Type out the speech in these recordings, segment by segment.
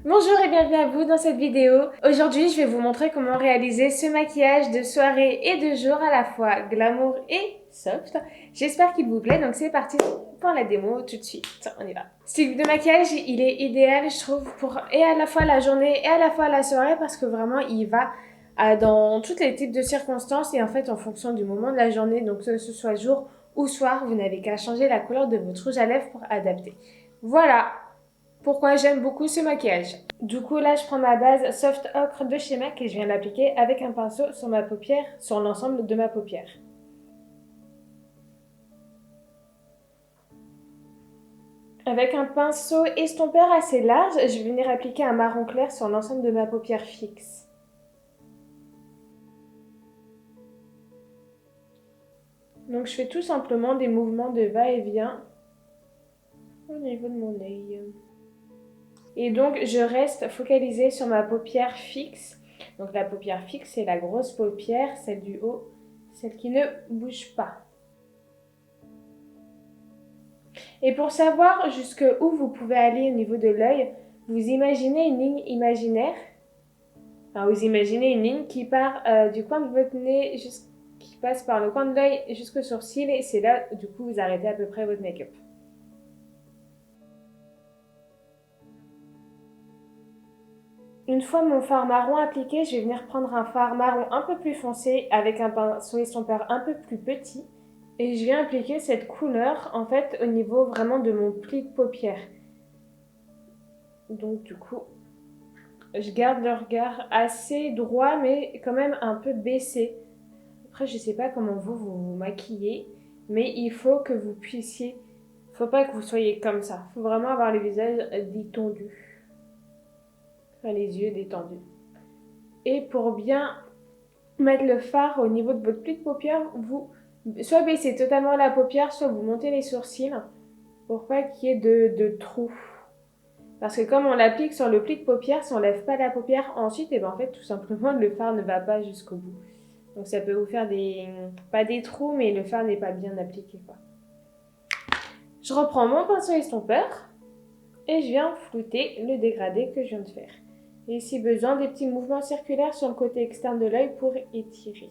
Bonjour et bienvenue à vous dans cette vidéo. Aujourd'hui, je vais vous montrer comment réaliser ce maquillage de soirée et de jour à la fois glamour et soft. J'espère qu'il vous plaît, donc c'est parti pour la démo tout de suite. On y va. Ce type de maquillage, il est idéal, je trouve, pour et à la fois la journée et à la fois la soirée parce que vraiment, il va dans tous les types de circonstances et en fait, en fonction du moment de la journée, donc que ce soit jour ou soir, vous n'avez qu'à changer la couleur de votre rouge à lèvres pour adapter. Voilà pourquoi j'aime beaucoup ce maquillage. Du coup, là, je prends ma base Soft Ocre de chez MAC et je viens l'appliquer avec un pinceau sur ma paupière, sur l'ensemble de ma paupière. Avec un pinceau estompeur assez large, je vais venir appliquer un marron clair sur l'ensemble de ma paupière fixe. Donc, je fais tout simplement des mouvements de va-et-vient au niveau de mon œil. Et donc, je reste focalisée sur ma paupière fixe. Donc, la paupière fixe, c'est la grosse paupière, celle du haut, celle qui ne bouge pas. Et pour savoir jusqu'où vous pouvez aller au niveau de l'œil, vous imaginez une ligne imaginaire. Enfin, vous imaginez une ligne qui part du coin de votre nez, qui passe par le coin de l'œil jusqu'au sourcil, et c'est là, du coup, vous arrêtez à peu près votre make-up. Une fois mon fard marron appliqué, je vais venir prendre un fard marron un peu plus foncé avec un pinceau estompeur un peu plus petit. Et je viens appliquer cette couleur, en fait, au niveau vraiment de mon pli de paupière. Donc, du coup, je garde le regard assez droit, mais quand même un peu baissé. Après, je sais pas comment vous maquillez, mais il faut que vous puissiez... Faut pas que vous soyez comme ça. Faut vraiment avoir le visage détendu. Enfin, les yeux détendus. Et pour bien mettre le fard au niveau de votre pli de paupière, vous soit baissez totalement la paupière, soit vous montez les sourcils pour pas qu'il y ait de trous. Parce que comme on l'applique sur le pli de paupière, si on lève pas la paupière ensuite, et ben en fait tout simplement le fard ne va pas jusqu'au bout. Donc ça peut vous faire pas des trous, mais le fard n'est pas bien appliqué quoi. Je reprends mon pinceau estompeur et je viens flouter le dégradé que je viens de faire. Et si besoin, des petits mouvements circulaires sur le côté externe de l'œil pour étirer.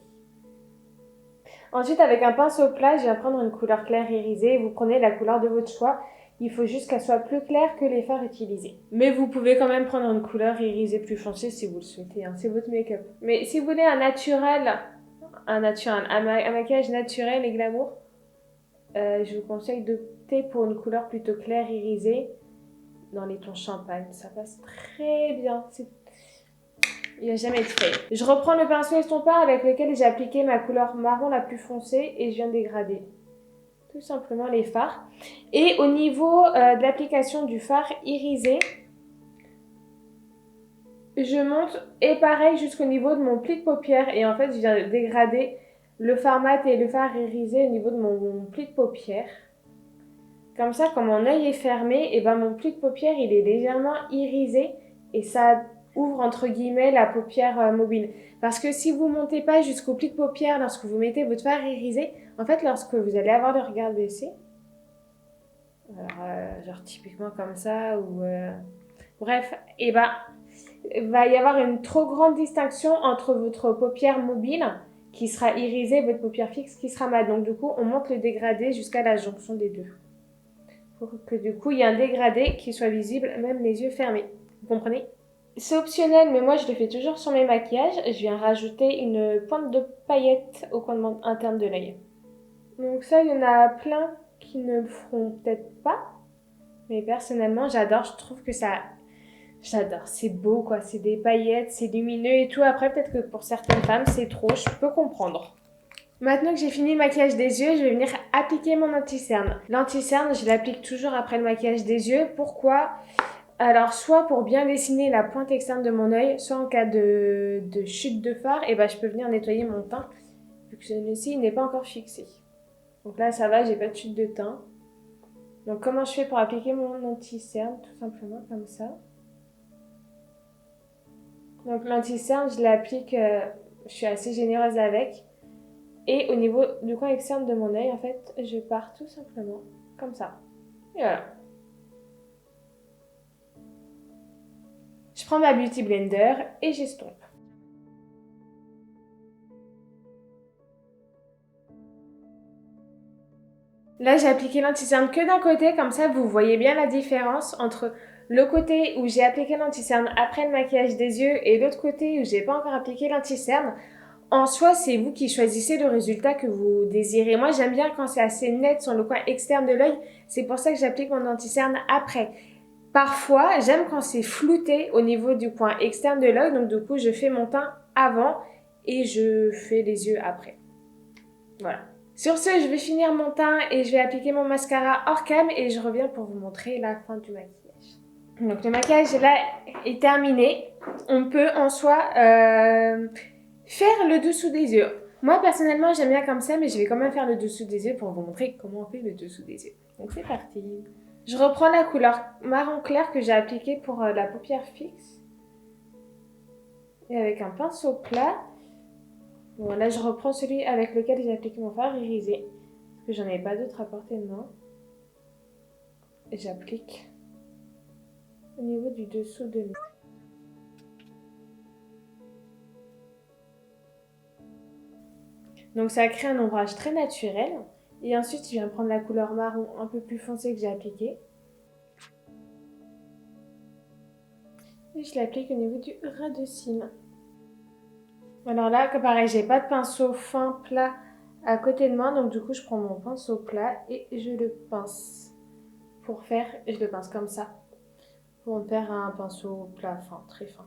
Ensuite, avec un pinceau plat, je viens prendre une couleur claire irisée. Vous prenez la couleur de votre choix. Il faut juste qu'elle soit plus claire que les fards utilisés. Mais vous pouvez quand même prendre une couleur irisée plus foncée si vous le souhaitez. Hein. C'est votre make-up. Mais si vous voulez un maquillage naturel et glamour, je vous conseille d'opter pour une couleur plutôt claire irisée dans les tons champagne. Ça passe très bien. Il n'a jamais été fait. Je reprends le pinceau estompeur avec lequel j'ai appliqué ma couleur marron la plus foncée et je viens dégrader tout simplement les fards. Et au niveau de l'application du fard irisé, je monte et pareil jusqu'au niveau de mon pli de paupière et en fait je viens dégrader le fard mat et le fard irisé au niveau de mon pli de paupière. Comme ça, quand mon œil est fermé, et ben mon pli de paupière il est légèrement irisé et ça ouvre entre guillemets la paupière mobile. Parce que si vous montez pas jusqu'au pli de paupière lorsque vous mettez votre fard irisé, en fait lorsque vous allez avoir le regard baissé, alors, genre typiquement comme ça ou bref, et ben va y avoir une trop grande distinction entre votre paupière mobile qui sera irisée et votre paupière fixe qui sera mat. Donc du coup, on monte le dégradé jusqu'à la jonction des deux. Pour que du coup, il y ait un dégradé qui soit visible même les yeux fermés. Vous comprenez? C'est optionnel, mais moi je le fais toujours sur mes maquillages. Je viens rajouter une pointe de paillettes au coin interne de l'œil. Donc ça, il y en a plein qui ne le feront peut-être pas. Mais personnellement, j'adore. Je trouve que ça... J'adore. C'est beau, quoi. C'est des paillettes, c'est lumineux et tout. Après, peut-être que pour certaines femmes, c'est trop. Je peux comprendre. Maintenant que j'ai fini le maquillage des yeux, je vais venir appliquer mon anti-cerne. L'anti-cerne, je l'applique toujours après le maquillage des yeux. Pourquoi? Alors, soit pour bien dessiner la pointe externe de mon œil, soit en cas de chute de fard, et ben, je peux venir nettoyer mon teint, vu que celui-ci n'est pas encore fixé. Donc là, ça va, j'ai pas de chute de teint. Donc, comment je fais pour appliquer mon anti-cerne? Tout simplement comme ça. Donc, l'anti-cerne, je l'applique, je suis assez généreuse avec. Et au niveau du coin externe de mon œil, en fait, je pars tout simplement comme ça. Et voilà. prends ma Beauty Blender et j'estompe. Là, j'ai appliqué l'anti-cerne que d'un côté, comme ça vous voyez bien la différence entre le côté où j'ai appliqué l'anti-cerne après le maquillage des yeux et l'autre côté où j'ai pas encore appliqué l'anti-cerne. En soi, c'est vous qui choisissez le résultat que vous désirez. Moi, j'aime bien quand c'est assez net sur le coin externe de l'œil, c'est pour ça que j'applique mon anti-cerne après. Parfois, j'aime quand c'est flouté au niveau du coin externe de l'œil, donc du coup, je fais mon teint avant et je fais les yeux après. Voilà. Sur ce, je vais finir mon teint et je vais appliquer mon mascara hors cam et je reviens pour vous montrer la fin du maquillage. Donc le maquillage là est terminé. On peut en soi faire le dessous des yeux. Moi personnellement j'aime bien comme ça, mais je vais quand même faire le dessous des yeux pour vous montrer comment on fait le dessous des yeux. Donc c'est parti. Je reprends la couleur marron clair que j'ai appliquée pour la paupière fixe. Et avec un pinceau plat. Bon, là, je reprends celui avec lequel j'ai appliqué mon fard irisé. Parce que j'en ai pas d'autre à portée de main. Et j'applique au niveau du dessous de l'œil. Donc ça crée un ombrage très naturel. Et ensuite, je viens prendre la couleur marron un peu plus foncée que j'ai appliquée. Et je l'applique au niveau du ras de cils. Alors là, comme pareil, j'ai pas de pinceau fin plat à côté de moi, donc du coup je prends mon pinceau plat et je le pince. Je le pince comme ça, pour en faire un pinceau plat fin, très fin.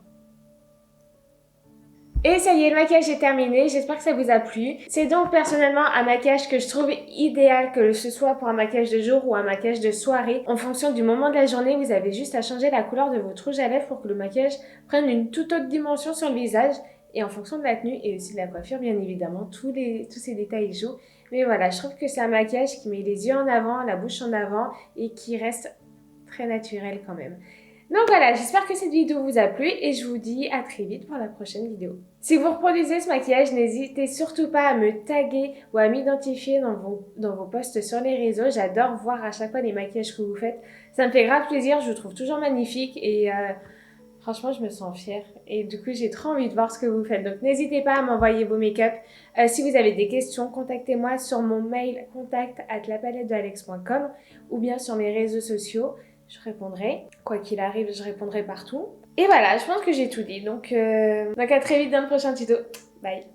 Et ça y est, le maquillage est terminé, j'espère que ça vous a plu. C'est donc personnellement un maquillage que je trouve idéal, que ce soit pour un maquillage de jour ou un maquillage de soirée. En fonction du moment de la journée, vous avez juste à changer la couleur de votre rouge à lèvres pour que le maquillage prenne une toute autre dimension sur le visage. Et en fonction de la tenue et aussi de la coiffure, bien évidemment, tous ces détails jouent. Mais voilà, je trouve que c'est un maquillage qui met les yeux en avant, la bouche en avant et qui reste très naturel quand même. Donc voilà, j'espère que cette vidéo vous a plu et je vous dis à très vite pour la prochaine vidéo. Si vous reproduisez ce maquillage, n'hésitez surtout pas à me taguer ou à m'identifier dans vos posts sur les réseaux. J'adore voir à chaque fois les maquillages que vous faites. Ça me fait grave plaisir, je vous trouve toujours magnifique et franchement je me sens fière. Et du coup j'ai trop envie de voir ce que vous faites. Donc n'hésitez pas à m'envoyer vos make-up. Si vous avez des questions, contactez-moi sur mon mail contact@lapalettedealex.com ou bien sur mes réseaux sociaux. Je répondrai. Quoi qu'il arrive, je répondrai partout. Et voilà, je pense que j'ai tout dit. Donc à très vite dans le prochain tuto. Bye!